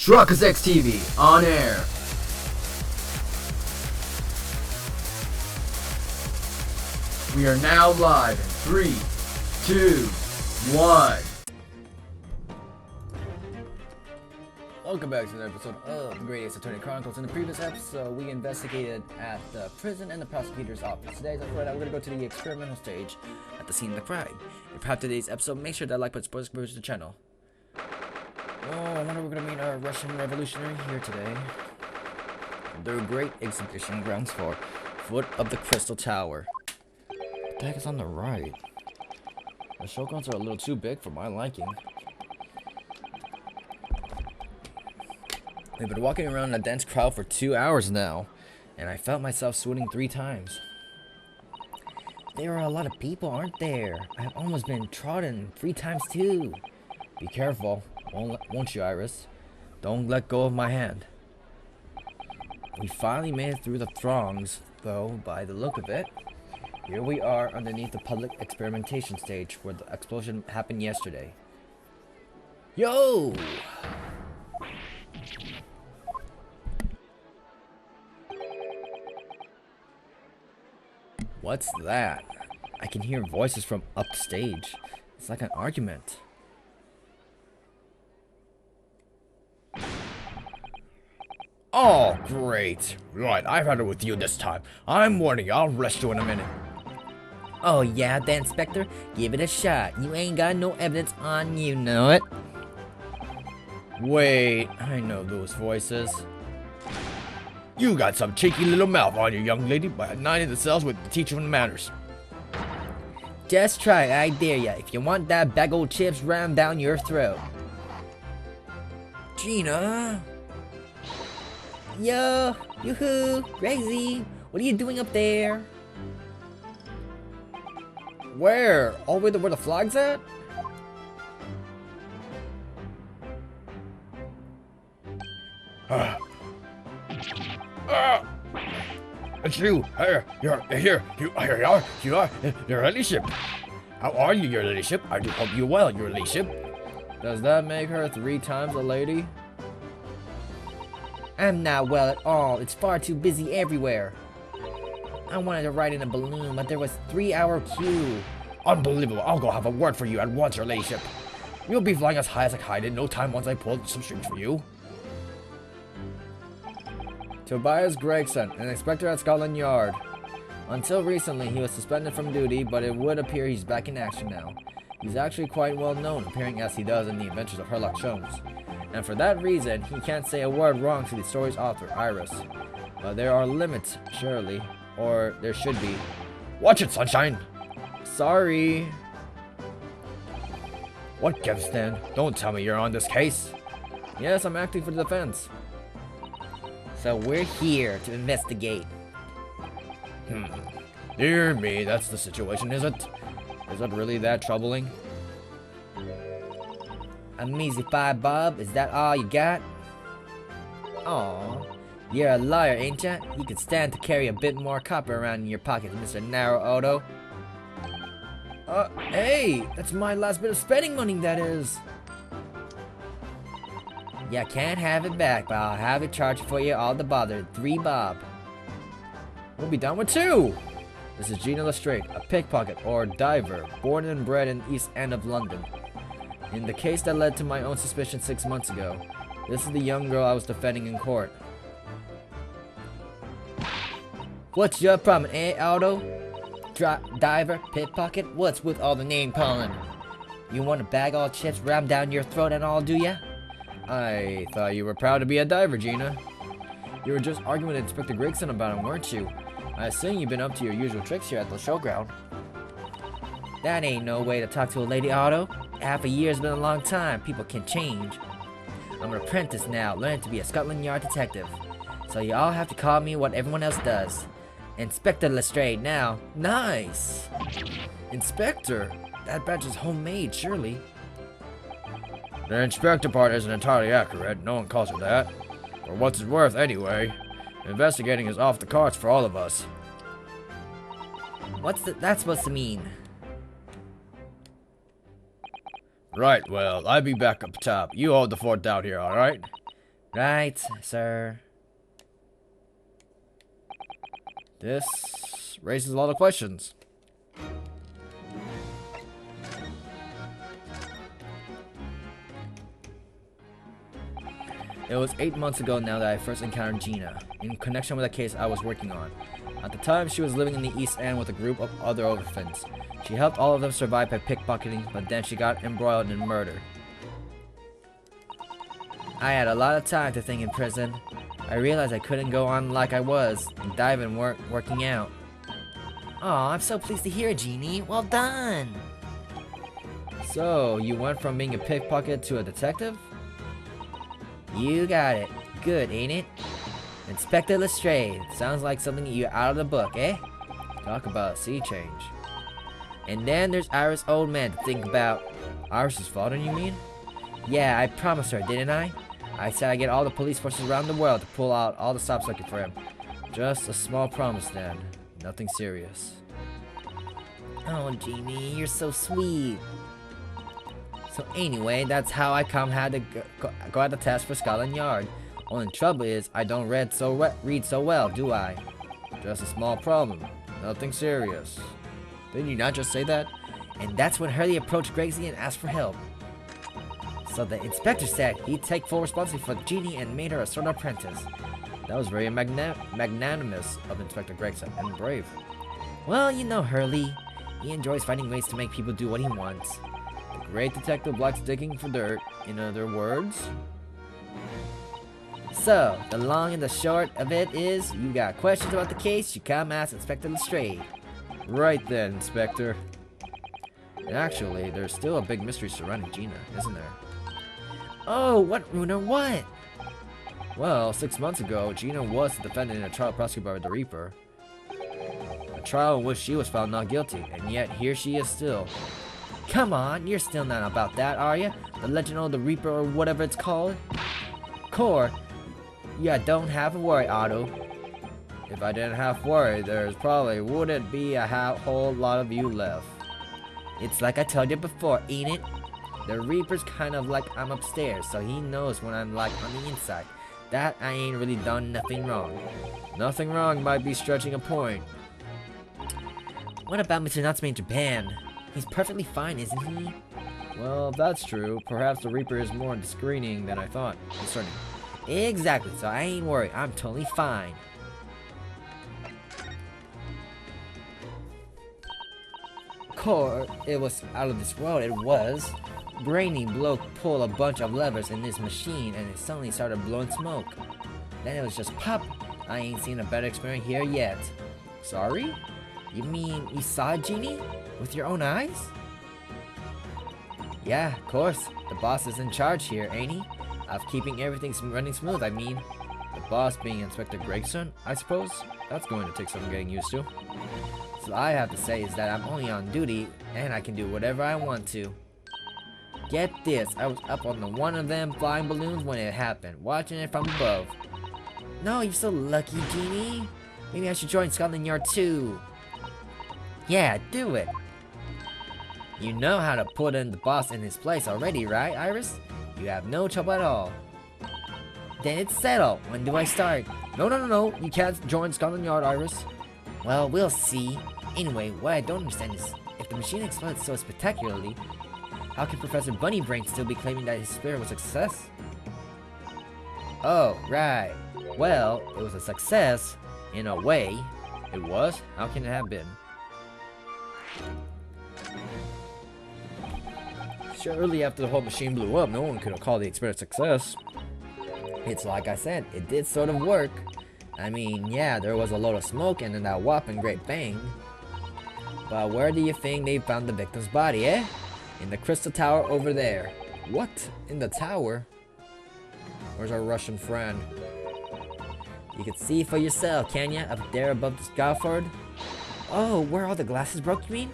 Chronicles TV on air. We are now live in 3, 2, 1. Welcome back to another episode of the Great Ace Attorney Chronicles. In the previous episode, we investigated at the prison and the prosecutor's office. Today, we're going to go to the experimental stage at the scene of the crime. If you have today's episode, make sure that like button supports the channel. Oh, I wonder we're going to meet our Russian revolutionary here today. The great exhibition grounds floor, foot of the Crystal Tower. What the heck is on the right? The shotguns are a little too big for my liking. We've been walking around in a dense crowd for 2 hours now, and I felt myself swooning 3 times. There are a lot of people, aren't there? I've almost been trodden 3 times too. Be careful, won't you, Iris? Don't let go of my hand. We finally made it through the throngs, though, by the look of it. Here we are underneath the public experimentation stage where the explosion happened yesterday. Yo! What's that? I can hear voices from upstage. It's like an argument. Oh, great. Right, I've had it with you this time. I'm warning you, I'll arrest you in a minute. Oh yeah, the Inspector? Give it a shot. You ain't got no evidence on you, know it? Wait, I know those voices. You got some cheeky little mouth on you, young lady, but at night in the cells with the teacher of manners. Just try it, I dare ya, if you want that bag old chips rammed down your throat. Gina? Yo, yoo-hoo, crazy. What are you doing up there? Where? All the way to where the flag's at? It's you. You're here. You are. Your ladyship. How are you, your ladyship? I do hope you well, your ladyship. Does that make her 3 times a lady? I'm not well at all. It's far too busy everywhere. I wanted to ride in a balloon, but there was 3-hour queue. Unbelievable. I'll go have a word for you at once, your ladyship. You'll be flying as high as a kite in no time once I pull some strings for you. Tobias Gregson, an inspector at Scotland Yard. Until recently, he was suspended from duty, but it would appear he's back in action now. He's actually quite well known, appearing as he does in the Adventures of Sherlock Holmes. And for that reason, he can't say a word wrong to the story's author, Iris. But there are limits, surely. Or there should be. Watch it, sunshine! Sorry. What gives then? Don't tell me you're on this case. Yes, I'm acting for the defense. So we're here to investigate. Dear me, that's the situation, is it? Is it really that troubling? A measly 5 bob, is that all you got? Aw, you're a liar, ain't ya? You could stand to carry a bit more copper around in your pocket, Mr. Narrow Odo. Hey, that's my last bit of spending money, that is. You can't have it back, but I'll have it charged for you all the bother. 3 bob. We'll be done with 2. This is Gina Lestrade, a pickpocket or diver, born and bred in the East End of London. In the case that led to my own suspicion 6 months ago, this is the young girl I was defending in court. What's your problem, eh, Aldo? Diver, pickpocket? What's with all the name calling? You want to bag all chips rammed down your throat and all, do ya? I thought you were proud to be a diver, Gina. You were just arguing with Inspector Gregson about him, weren't you? I assume you've been up to your usual tricks here at the showground. That ain't no way to talk to a lady, Otto. Half a year's been a long time. People can change. I'm an apprentice now, learning to be a Scotland Yard detective. So you all have to call me what everyone else does. Inspector Lestrade now. Nice! Inspector? That badge is homemade, surely. The inspector part isn't entirely accurate. No one calls her that. For what's it's worth, anyway. Investigating is off the cards for all of us. What's that supposed to mean? Right, well, I'll be back up top. You hold the fort down here, alright? Right, sir. This raises a lot of questions. It was 8 months ago now that I first encountered Gina, in connection with a case I was working on. At the time, she was living in the East End with a group of other orphans. She helped all of them survive by pickpocketing, but then she got embroiled in murder. I had a lot of time to think in prison. I realized I couldn't go on like I was, and diving weren't working out. Aw, I'm so pleased to hear it, Jeannie. Well done! So, you went from being a pickpocket to a detective? You got it. Good, ain't it? Inspector Lestrade. Sounds like something you out of the book, eh? Talk about sea change. And then there's Iris' old man to think about. Iris' father, you mean? Yeah, I promised her, didn't I? I said I'd get all the police forces around the world to pull out all the stops looking for him. Just a small promise then. Nothing serious. Oh, Jeannie, you're so sweet. So anyway, that's how I had to go at the test for Scotland Yard. Only trouble is, I don't read so well, do I? Just a small problem. Nothing serious. Didn't you not just say that? And that's when Hurley approached Gregsy and asked for help. So the inspector said he'd take full responsibility for Jeannie and made her a sort of apprentice. That was very magnanimous of Inspector Gregson, and brave. Well, you know Hurley. He enjoys finding ways to make people do what he wants. The great detective likes digging for dirt, in other words. So, the long and the short of it is, you got questions about the case, you come ask Inspector Lestrade. Right then, Inspector. And actually, there's still a big mystery surrounding Gina, isn't there? Oh, what, Runer, what? Well, 6 months ago, Gina was the defendant in a trial prosecuted by the Reaper. A trial in which she was found not guilty, and yet here she is still. Come on, you're still not about that, are you? The legend of the Reaper or whatever it's called? Core, yeah, don't have to worry, Otto. If I didn't have to worry, there's probably wouldn't be a whole lot of you left. It's like I told you before, ain't it? The Reaper's kind of like I'm upstairs, so he knows when I'm like on the inside. That I ain't really done nothing wrong. Nothing wrong might be stretching a point. What about Mr. Nutsman in Japan? He's perfectly fine, isn't he? Well, if that's true, perhaps the Reaper is more discerning than I thought. Discerning. Exactly, so I ain't worried. I'm totally fine. Core, it was out of this world, it was. Brainy bloke pulled a bunch of levers in this machine and it suddenly started blowing smoke. Then it was just pop. I ain't seen a better experience here yet. Sorry? You mean you saw Genie? With your own eyes? Yeah, of course. The boss is in charge here, ain't he? Of keeping everything running smooth, I mean. The boss being Inspector Gregson, I suppose? That's going to take some getting used to. So all I have to say is that I'm only on duty, and I can do whatever I want to. Get this, I was up on one of them flying balloons when it happened, watching it from above. No, you're so lucky, Genie. Maybe I should join Scotland Yard too. Yeah, do it. You know how to put in the boss in his place already, right, Iris? You have no trouble at all. Then it's settled. When do I start? No. You can't join Scotland Yard, Iris. Well, we'll see. Anyway, what I don't understand is, if the machine exploded so spectacularly, how can Professor Bunnybrain still be claiming that his experiment was a success? Oh, right. Well, it was a success, in a way. It was? How can it have been? Surely after the whole machine blew up, no one could have called the experiment a success. It's like I said, it did sort of work. I mean, yeah, there was a load of smoke and then that whopping great bang. But where do you think they found the victim's body, eh? In the crystal tower over there. What? In the tower? Where's our Russian friend? You can see for yourself, can ya? Up there above the scaffold? Oh, where all the glasses broke, you mean?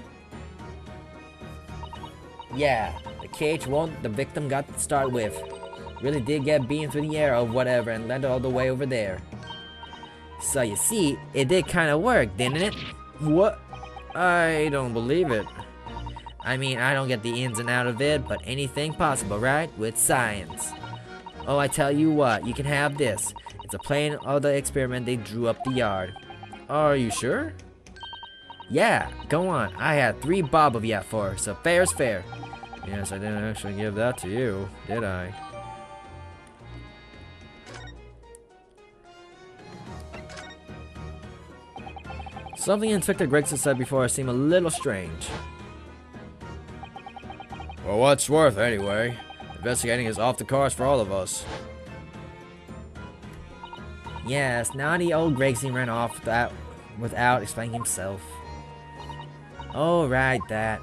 Yeah, the cage won't the victim got to start with. Really did get beamed through the air or whatever and landed all the way over there. So you see, it did kind of work, didn't it? What? I don't believe it. I mean, I don't get the ins and out of it, but anything possible, right? With science. Oh, I tell you what, you can have this. It's a plain of the experiment they drew up the yard. Are you sure? Yeah, go on. I had 3 bob of ya for her, so fair's fair. Yes, I didn't actually give that to you, did I? Something Inspector Gregson said before seemed a little strange. Well, what's worth anyway? Investigating is off the cards for all of us. Yes, naughty old Gregson ran off without explaining himself. Oh, right, that.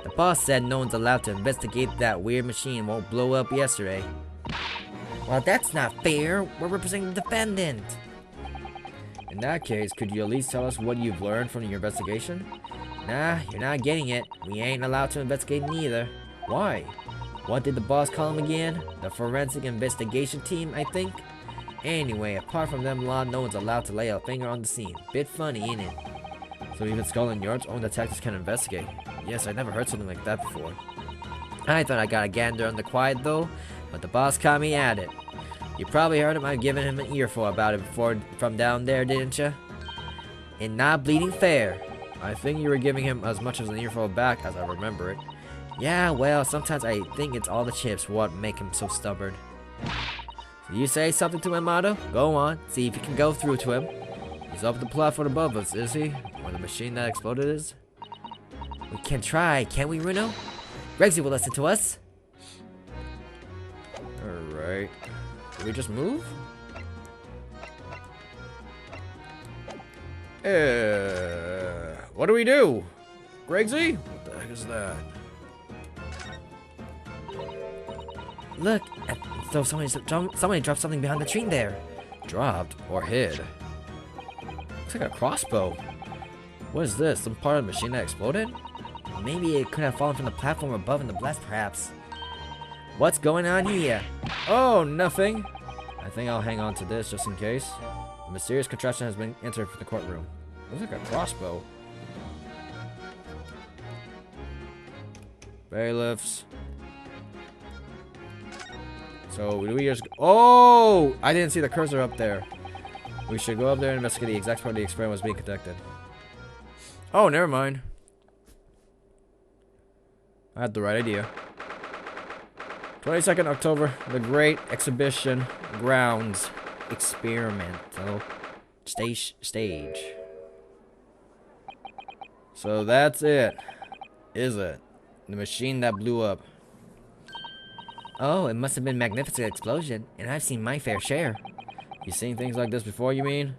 The boss said no one's allowed to investigate that weird machine won't blow up yesterday. Well, that's not fair. We're representing the defendant. In that case, could you at least tell us what you've learned from your investigation? Nah, you're not getting it. We ain't allowed to investigate neither. Why? What did the boss call him again? The forensic investigation team, I think? Anyway, apart from them lot, no one's allowed to lay a finger on the scene. Bit funny, ain't it? So even Scotland Yard's own detectives can investigate. Yes, I never heard something like that before. I thought I got a gander on the quiet though, but the boss caught me at it. You probably heard him. I've given him an earful about it before from down there, didn't you? And not bleeding fair. I think you were giving him as much as an earful back as I remember it. Yeah, well, sometimes I think it's all the chips what make him so stubborn. So you say something to him, Otto? Go on, see if you can go through to him. He's up the platform above us, is he? Where the machine that exploded is? We can try, can't we, Runo? Gregsy will listen to us. Alright. Did we just move? What do we do? Gregsy? What the heck is that? Look, so somebody dropped something behind the tree there. Dropped or hid? Looks like a crossbow. What is this? Some part of the machine that exploded? Maybe it could have fallen from the platform above in the blast, perhaps. What's going on here? Oh, nothing. I think I'll hang on to this just in case. A mysterious contraption has been entered for the courtroom. Looks like a crossbow. Bailiffs. So, do we just... Oh! I didn't see the cursor up there. We should go up there and investigate the exact part of the experiment was being conducted. Oh, never mind. I had the right idea. 22nd October, the Great Exhibition Grounds Experimental Stage. So that's it. Is it? The machine that blew up. Oh, it must have been a magnificent explosion, and I've seen my fair share. You seen things like this before, you mean?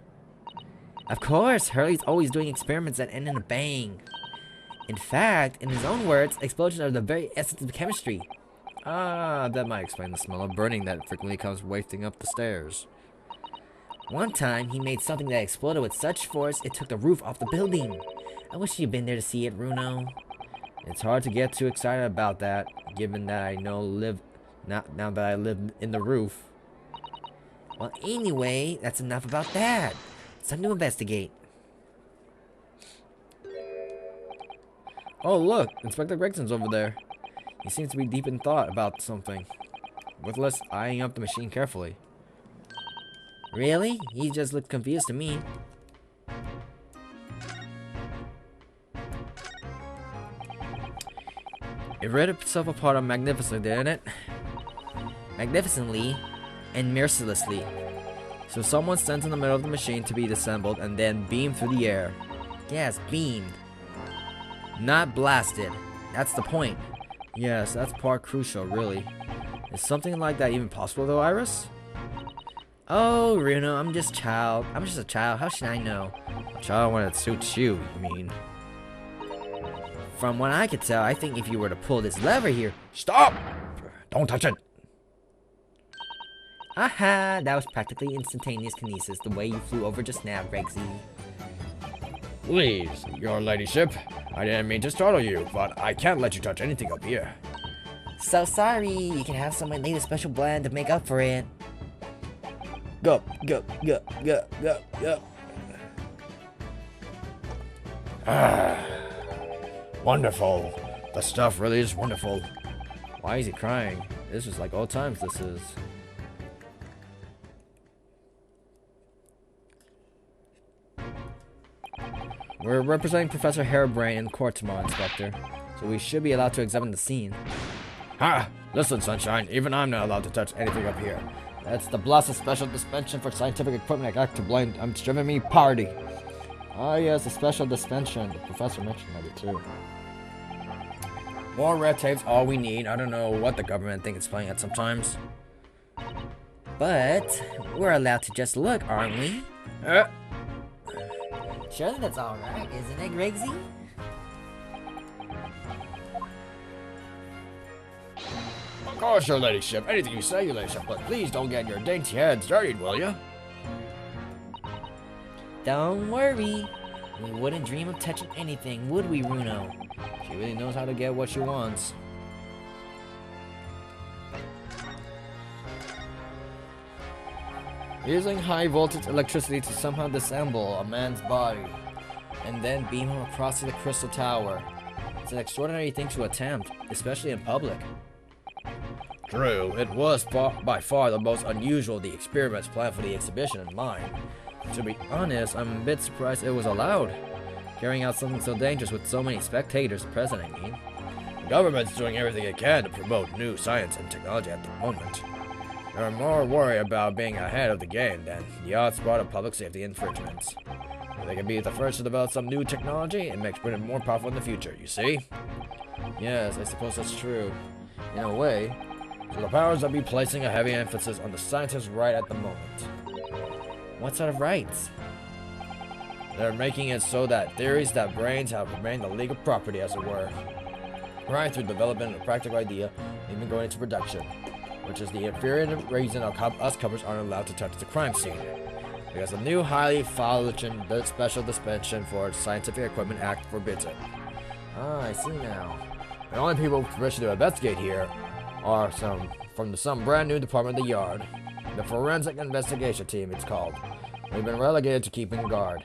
Of course, Hurley's always doing experiments that end in a bang. In fact, in his own words, explosions are the very essence of chemistry. Ah, that might explain the smell of burning that frequently comes wafting up the stairs. One time, he made something that exploded with such force it took the roof off the building. I wish you'd been there to see it, Runo. It's hard to get too excited about that, given that I now that I live in the roof. Well, anyway, that's enough about that. It's time to investigate. Oh, look, Inspector Gregson's over there. He seems to be deep in thought about something, with us eyeing up the machine carefully. Really? He just looked confused to me. It ripped itself apart magnificently, didn't it? Magnificently and mercilessly. So someone stands in the middle of the machine to be disassembled and then beamed through the air. Yes, beamed. Not blasted. That's the point. Yes, that's part crucial, really. Is something like that even possible though, Iris? Oh, Runo, I'm just a child. How should I know? A child when it suits you, you mean? From what I could tell, I think if you were to pull this lever here... Stop! Don't touch it! Aha! That was practically instantaneous kinesis, the way you flew over just now, Gregsy. Please, your ladyship. I didn't mean to startle you, but I can't let you touch anything up here. So sorry, you can have some of my latest special blend to make up for it. Go. Ah, wonderful. The stuff really is wonderful. Why is he crying? This is like old times, this is. We're representing Professor Harebrain in court tomorrow, Inspector. So we should be allowed to examine the scene. Ha! Listen, Sunshine, even I'm not allowed to touch anything up here. That's the blasted special dispensation for scientific equipment Act to blind driven me party. Ah, yes, the special dispensation. The professor mentioned that too. More red tape's all we need. I don't know what the government thinks it's playing at sometimes. But we're allowed to just look, aren't we? Surely that's alright, isn't it, Gregsy? Of course, your ladyship. Anything you say, your ladyship, but please don't get your dainty heads dirtied, will ya? Don't worry. We wouldn't dream of touching anything, would we, Runo? She really knows how to get what she wants. Using high voltage electricity to somehow disassemble a man's body and then beam him across to the crystal tower. It's an extraordinary thing to attempt, especially in public. True, it was by far the most unusual of the experiments planned for the exhibition in mind. To be honest, I'm a bit surprised it was allowed. Carrying out something so dangerous with so many spectators present, I mean. The government's doing everything it can to promote new science and technology at the moment. They're more worried about being ahead of the game than the odd spot of public safety infringements. If they can be the first to develop some new technology, it makes Britain more powerful in the future, you see? Yes, I suppose that's true. In a way. So the powers that be placing a heavy emphasis on the scientists right at the moment. What sort of rights? They're making it so that theories that brains have remained the legal property, as it were. Right through development of a practical idea, even going into production. Which is the inferior reason us coppers aren't allowed to touch the crime scene. Because the new highly flagrant special dispensation for Scientific Equipment Act forbids it. Ah, I see now. The only people with permission to investigate here are from some brand new department of the yard. The Forensic Investigation Team, it's called. We've been relegated to keeping guard.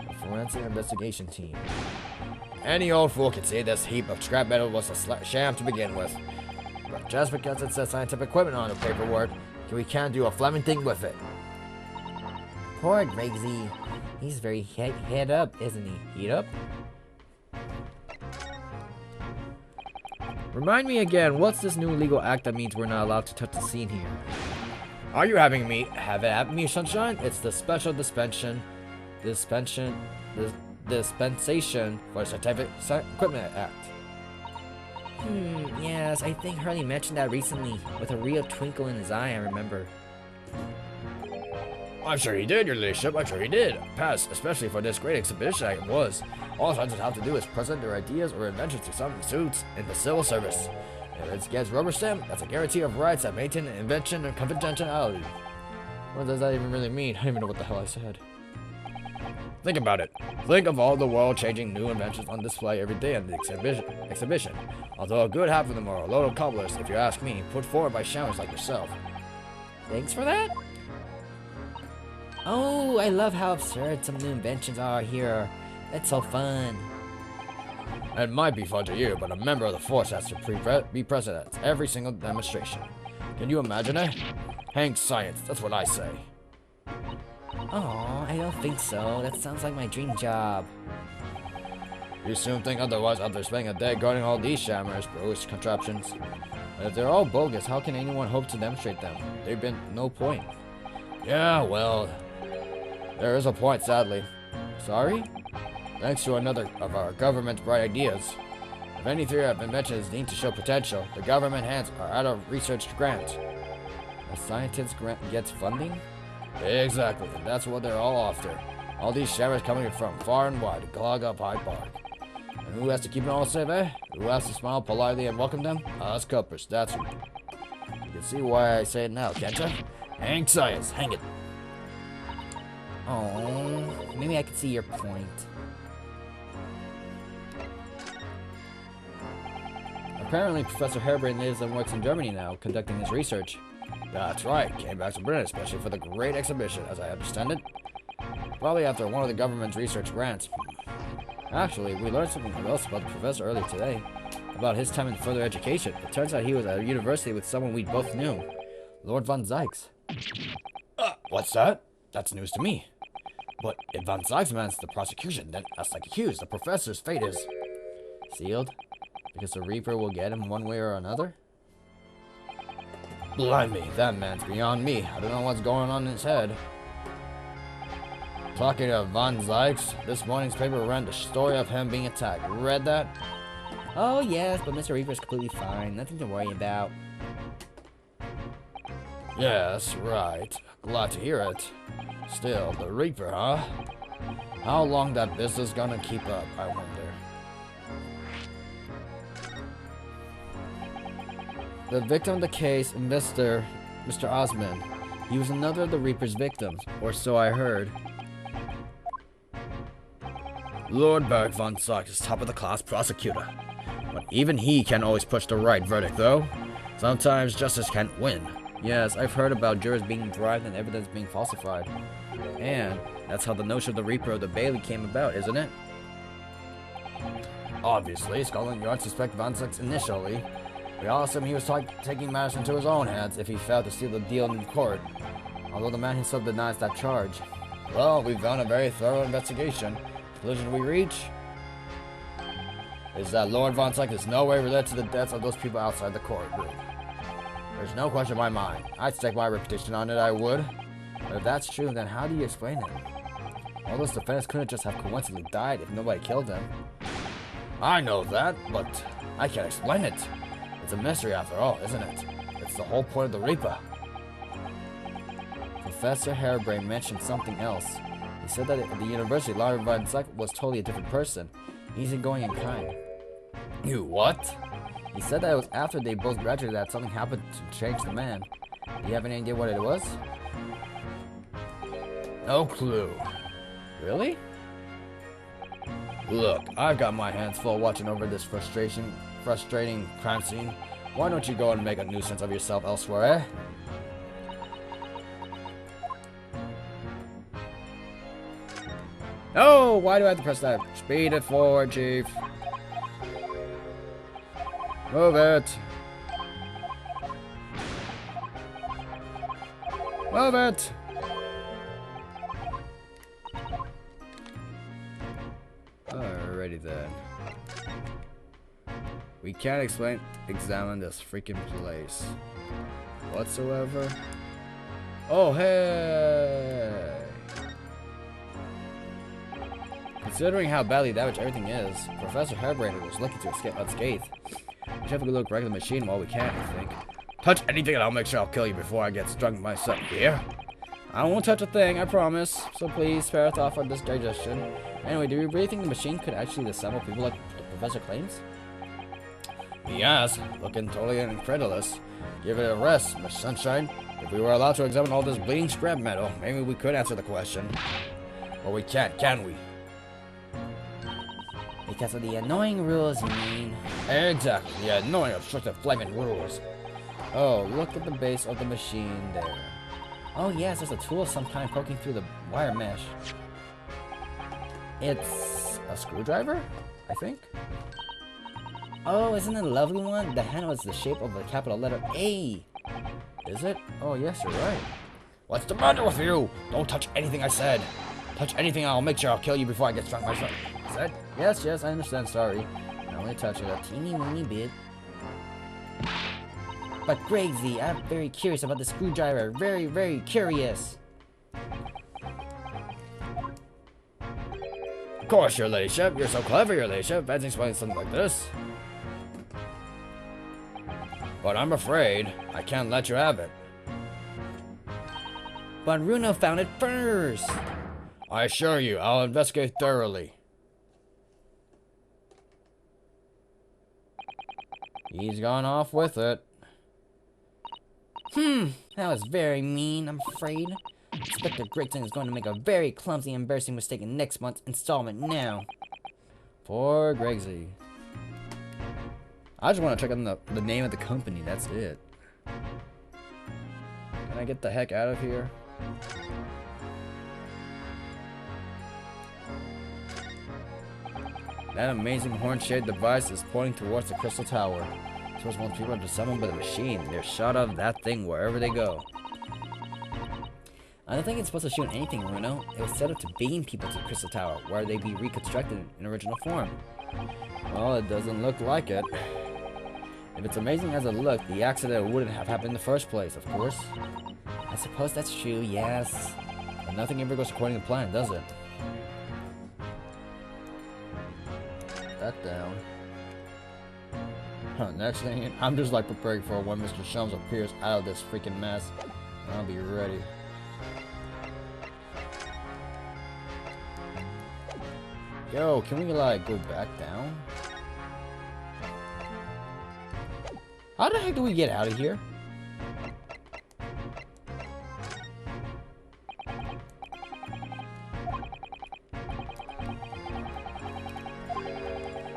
The Forensic Investigation Team. Any old fool can see this heap of scrap metal was a sham to begin with. But just because it says scientific equipment on the paperwork, we can't do a flaming thing with it. Poor Gregsy. He's very head up, isn't he? Heat up? Remind me again, what's this new legal act that means we're not allowed to touch the scene here? Are you having me have it at me, Sunshine? It's the special dispensation for the Scientific Equipment Act. Yes, I think Hurley mentioned that recently, with a real twinkle in his eye, I remember. I'm sure he did, your ladyship, I'm sure he did. Pass, especially for this great exhibition it was. All scientists have to do is present their ideas or inventions to some suits in the civil service. If it gets rubber stamped, that's a guarantee of rights that maintain invention and confidentiality. What does that even really mean? I don't even know what the hell I said. Think about it. Think of all the world-changing new inventions on display every day at the exhibition. Although a good half of them are a load of cobblers, if you ask me, put forward by shammers like yourself. Thanks for that? Oh, I love how absurd some new inventions are here. That's so fun. It might be fun to you, but a member of the force has to be present at every single demonstration. Can you imagine it? Hang science, that's what I say. Oh, I don't think so. That sounds like my dream job. You soon think otherwise after spending a day guarding all these shammers, foolish contraptions. But if they're all bogus, how can anyone hope to demonstrate them? There'd been no point. Yeah, well, there is a point, sadly. Sorry? Thanks to another of our government's bright ideas. If any theory of invention is deemed to show potential, the government hands are out of research grant. A scientist grant gets funding? Exactly, and that's what they're all after. All these shammers coming from far and wide to clog up Hyde Park. And who has to keep it all safe, eh? Who has to smile politely and welcome them? Us coppers, that's who. You can see why I say it now, can't you? Hang science, hang it. Oh, maybe I can see your point. Apparently, Professor Harebrain lives and works in Germany now, conducting his research. That's right, came back to Britain, especially for the great exhibition, as I understand it. Probably after one of the government's research grants. Actually, we learned something else about the professor earlier today. About his time in further education. It turns out he was at a university with someone we both knew. Lord Von Zykes. What's that? That's news to me. But if Von Zykes manages the prosecution, then us like accused, the professor's fate is... sealed? Because the Reaper will get him one way or another? Blimey, that man's beyond me. I don't know what's going on in his head. Talking of Von Zykes, this morning's paper ran the story of him being attacked. Read that? Oh, yes, but Mr. Reaper's completely fine. Nothing to worry about. Yes, right. Glad to hear it. Still, the Reaper, huh? How long that business gonna keep up, I wonder. The victim of the case, Mr. Osmond. He was another of the Reaper's victims, or so I heard. Lord Berg von Zykes is top-of-the-class prosecutor. But even he can't always push the right verdict, though. Sometimes justice can't win. Yes, I've heard about jurors being bribed and evidence being falsified. And that's how the notion of the Reaper of the Bailey came about, isn't it? Obviously, Scotland Yard suspect Von Zykes initially. We all assumed he was taking matters into his own hands if he failed to seal the deal in court. Although the man himself denies that charge. Well, we've done a very thorough investigation. The conclusion we reach is that Lord Von Zykes is no way related to the deaths of those people outside the courtroom. There's no question in my mind. I'd stake my reputation on it, I would. But if that's true, then how do you explain it? All those defendants couldn't just have coincidentally died if nobody killed them. I know that, but I can't explain it. It's a mystery after all, isn't it? It's the whole point of the Reaper. Professor Harebrain mentioned something else. He said that at the university, Lord Von Zykes was totally a different person. Easygoing and kind. You what? He said that it was after they both graduated that something happened to change the man. Do you have any idea what it was? No clue. Really? Look, I've got my hands full watching over this frustrating crime scene. Why don't you go and make a nuisance of yourself elsewhere, eh? Oh, why do I have to press that? Speed it forward, Chief. Move it. Move it. Alrighty then. We can't examine this freaking place whatsoever. Oh, hey! Considering how badly damaged everything is, Professor Harebrain was lucky to escape unscathed. We should have a good look right at the machine while we can, I think. Touch anything and I'll make sure I'll kill you before I get strung myself here. I won't touch a thing, I promise. So please spare a thought for this digestion. Anyway, do you really think the machine could actually assemble people like the professor claims? Yes, looking totally incredulous. Give it a rest, Miss Sunshine. If we were allowed to examine all this bleeding scrap metal, maybe we could answer the question. But we can't, can we? Because of the annoying rules, you mean? Exactly, the annoying, obstructive, flaming rules. Oh, look at the base of the machine there. Oh yes, there's a tool of some kind poking through the wire mesh. It's a screwdriver, I think. Oh, isn't it a lovely one? The handle is the shape of a capital letter A. Is it? Oh, yes, you're right. What's the matter with you? Don't touch anything I said. Touch anything, I'll make sure I'll kill you before I get strung myself. Said? Yes, yes, I understand, sorry. I only touch it a teeny weeny bit. But Gregzy, I'm very curious about the screwdriver. Very, very curious. Of course, your ladyship. You're so clever, your ladyship. Fancy explaining something like this. But I'm afraid I can't let you have it. But Runo found it first. I assure you, I'll investigate thoroughly. He's gone off with it. That was very mean, I'm afraid. Inspector Gregson is going to make a very clumsy, embarrassing mistake in next month's installment now. Poor Gregsy. I just want to check on the name of the company, that's it. Can I get the heck out of here? That amazing horn-shaped device is pointing towards the crystal tower. Suppose once people are summoned by the machine, they're shot out of that thing wherever they go. I don't think it's supposed to shoot anything, Bruno. It was set up to beam people to the crystal tower, where they be reconstructed in original form. Well, it doesn't look like it. If it's amazing as it looked, the accident wouldn't have happened in the first place, of course. I suppose that's true, yes. But nothing ever goes according to plan, does it? That down. Huh, next thing, I'm just like preparing for when Mr. Shums appears out of this freaking mess. I'll be ready. Yo, can we like go back down? How the heck do we get out of here?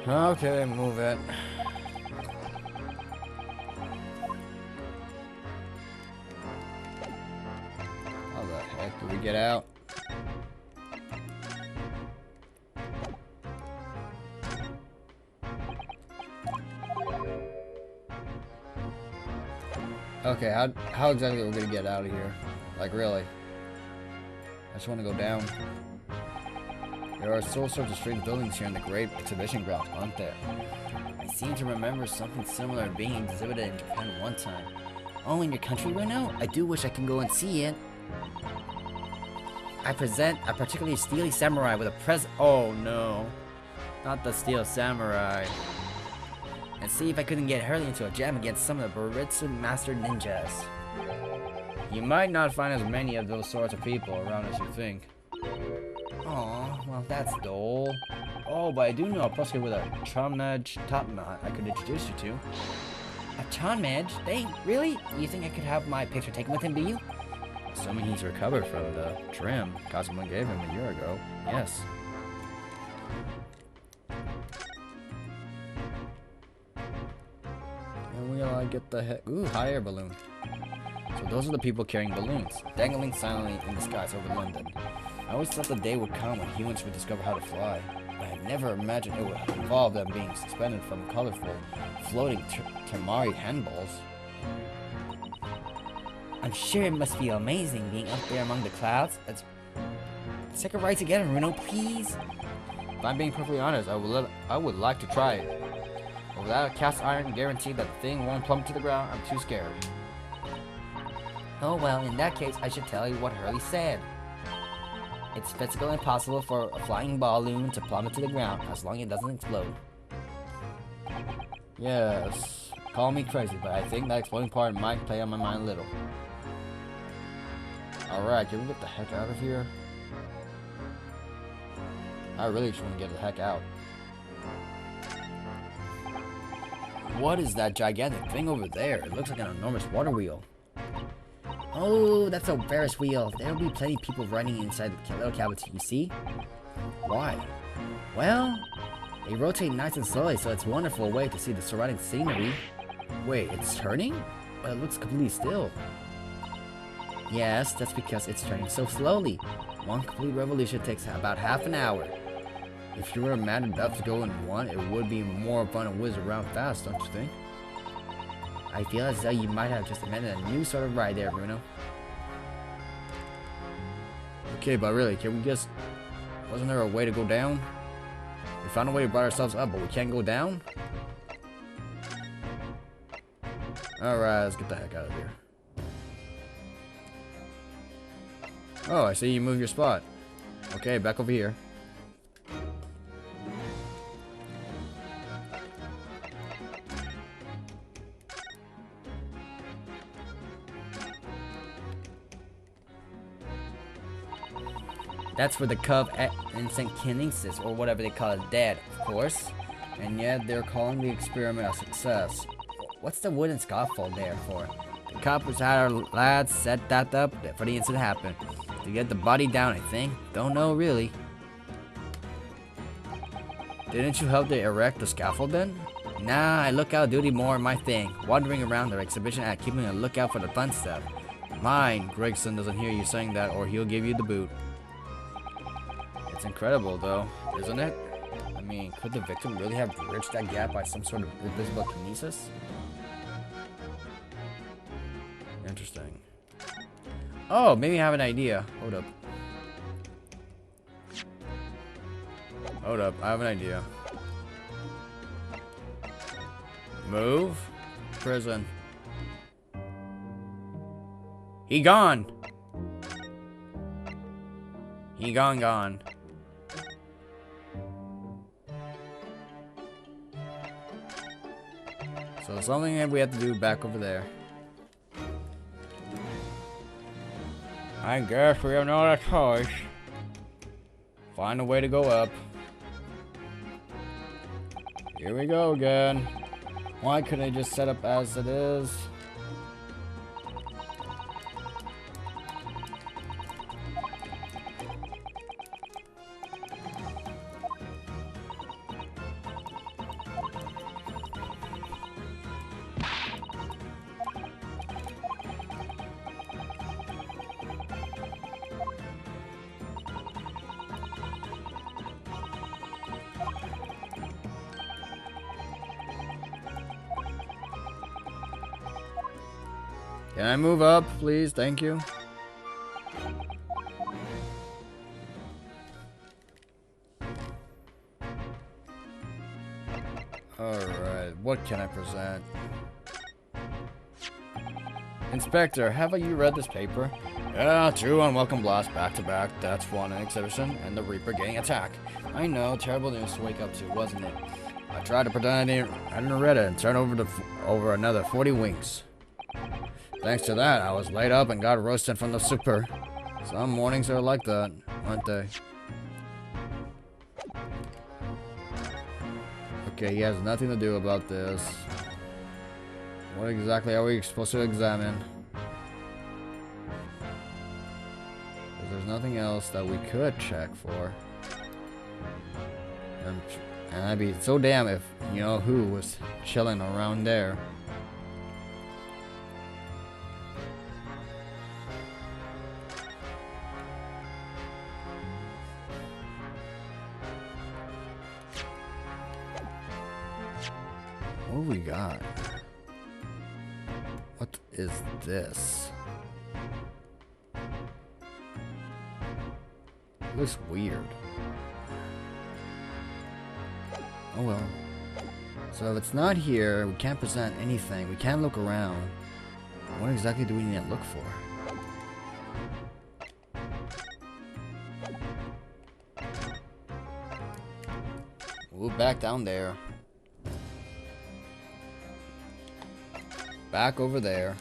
Okay, move it. How the heck do we get out? Okay, how exactly are we gonna get out of here? Like, really? I just want to go down. There are all sorts of strange buildings here in the Great Exhibition Grounds, aren't there? I seem to remember something similar being exhibited in Japan one time. Oh, in your country right now? I do wish I could go and see it. I present a particularly steely samurai with a oh no. Not the steel samurai. And see if I couldn't get Hurley into a jam against some of the Baritsu Master Ninjas. You might not find as many of those sorts of people around as you think. Aw, well that's dull. Oh, but I do know a prosecutor with a Chomnaj top knot I could introduce you to. A Chonmage? Dang, really? You think I could have my picture taken with him, do you? Assuming he's recovered from the trim Cosmo gave him a year ago, yes. And we gotta get the heck. Ooh, hot air balloon. So those are the people carrying balloons, dangling silently in the skies over London. I always thought the day would come when humans would discover how to fly. I had never imagined it would involve them being suspended from colorful, floating tamari handballs. I'm sure it must be amazing being up there among the clouds. Let's take a ride together, Bruno, please. If I'm being perfectly honest, I would like to try it. But without a cast iron guarantee that the thing won't plummet to the ground, I'm too scared. Oh well, in that case, I should tell you what Hurley said. It's physically impossible for a flying balloon to plummet to the ground as long as it doesn't explode. Yes, call me crazy, but I think that exploding part might play on my mind a little. Alright, can we get the heck out of here? I really just want to get the heck out. What is that gigantic thing over there? It looks like an enormous water wheel. Oh, that's a Ferris wheel. There will be plenty of people running inside the little cabin, you see? Why? Well, they rotate nice and slowly, so it's a wonderful way to see the surrounding scenery. Wait, it's turning? But it looks completely still. Yes, that's because it's turning so slowly. One complete revolution takes about half an hour. If you were mad enough to go in one, it would be more fun to whiz around fast, don't you think? I feel as though you might have just invented a new sort of ride there, Bruno. Okay, but really, can we just... Wasn't there a way to go down? We found a way to brought ourselves up, but we can't go down? Alright, let's get the heck out of here. Oh, I see you move your spot. Okay, back over here. That's for the Cove and St. Kinesis, or whatever they call it, dead, of course. And yet they're calling the experiment a success. What's the wooden scaffold there for? The coppers had our lads set that up for the incident to happen. To get the body down, I think. Don't know, really. Didn't you help to erect the scaffold then? Nah, I look out duty more my thing. Wandering around the exhibition and keeping a lookout for the fun stuff. Mine, Gregson doesn't hear you saying that or he'll give you the boot. It's incredible though, isn't it? mean, could the victim really have bridged that gap by some sort of invisible kinesis? Interesting. Oh, maybe I have an idea. Hold up. Hold up, I have an idea. Move. Prison. He gone. He gone. So something that we have to do back over there. I guess we have no other choice. Find a way to go up. Here we go again. Why couldn't I just set up as it is? Can I move up, please? Thank you. Alright, what can I present? Inspector, have you read this paper? Yeah, 2 unwelcome blasts back to back. That's one exhibition, and the Reaper getting attacked. I know, terrible news to wake up to, wasn't it? I tried to pretend I hadn't read it and turned over another 40 winks. Thanks to that, I was laid up and got roasted from the super. Some mornings are like that, aren't they? Okay, he has nothing to do about this. What exactly are we supposed to examine? Because there's nothing else that we could check for. And I'd be so damn if, you know, who was chilling around there. What do we got? What is this? It looks weird. Oh well. So if it's not here, we can't present anything. We can't look around. What exactly do we need to look for? Move back down there. Back over there.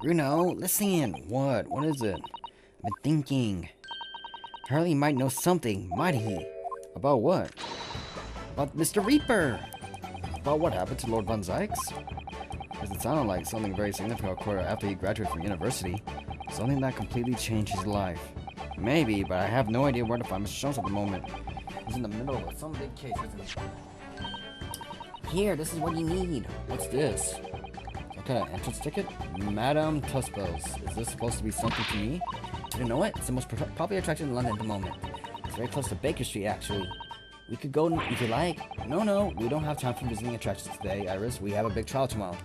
Bruno, listen. What? What is it? I've been thinking. Hurley might know something, might he? About what? About Mr. Reaper. About what happened to Lord Von Zykes? Because it sounded like something very significant occurred after he graduated from university. Something that completely changed his life. Maybe, but I have no idea where to find Mr. Jones at the moment. He's in the middle of some big case, isn't he? Here, this is what you need. What's this? What kind of entrance ticket? Madame Tussbells. Is this supposed to be something to me? You know what? It's the most popular attraction in London at the moment. It's very close to Baker Street, actually. We could go if you like. No, we don't have time for visiting attractions today, Iris. We have a big trial tomorrow.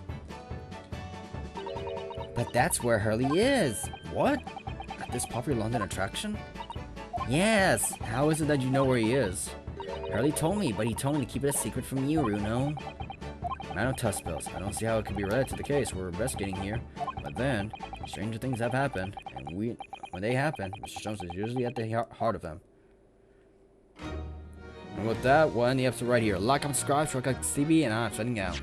But that's where Hurley is. What? At this popular London attraction? Yes. How is it that you know where he is? Hurley told me, but he told me to keep it a secret from you, Bruno. Madame Tussbells. I don't see how it could be related to the case we're investigating here. But then, stranger things have happened, and when they happen, Mr. Jones is usually at the heart of them. And with that, we'll end the episode right here. Like and subscribe, Shortcut TV, and I'm signing out.